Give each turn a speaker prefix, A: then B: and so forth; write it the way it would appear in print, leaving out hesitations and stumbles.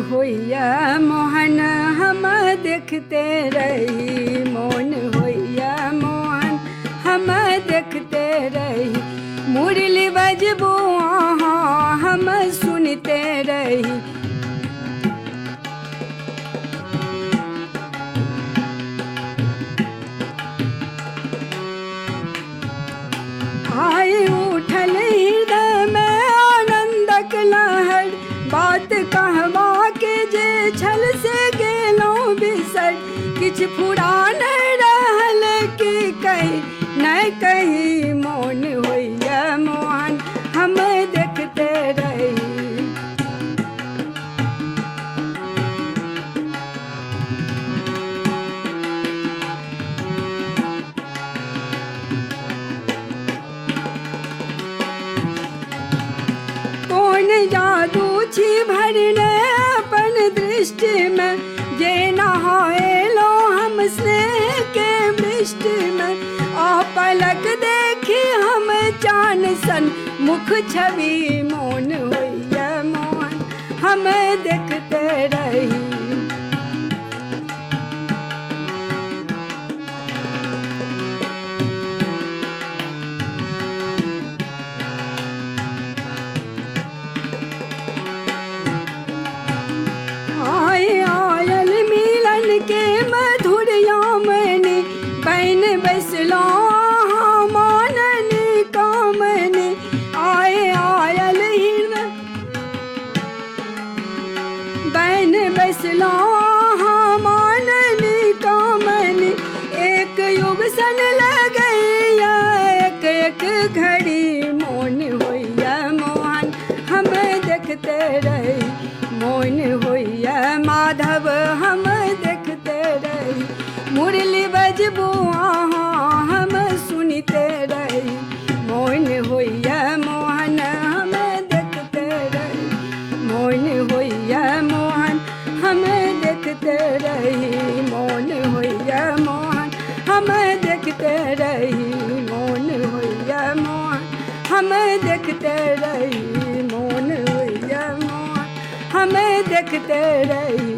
A: होइया मोहन हम देखते रही, मौन होइया मोहन हम देखते रही, मुरली बजबू हम सुनते रही। आई उठल हृदय में आनंदक लहर, बात कहवा के जे छल से गेलौं बिसर, किछ पुरान रहल की कही नहीं कही, मौन होइया मोहन हम देखते रही। कौन जादू छी भरने अपन दृष्टि में, जे नहाएलो हम स्नेह के वृष्टि में, आ पलक देखी हम चान सन मुख छवि, मौन होइया मोहन हम देखते रही। आयल मिलन के मधुर यामनी, बैन बैसलो माननी कामनी, आयल हृदय बैन बैसलो माननी कामनी, एक युग सन लगैया एक एक घड़ी, मौन होइया मोहन हम देखते रही, मौन होइया माधव हम देखते रही, मुरली बजबू हम सुनते रही, मौन होइया मोहन हम देखते रही, मौन होइया मोहन हम देखते रही, मौन होइया मोहन हम देखते रही, मौन होइया मोहन हम देखते रही, मौन होइया मोहन हम देखते रही।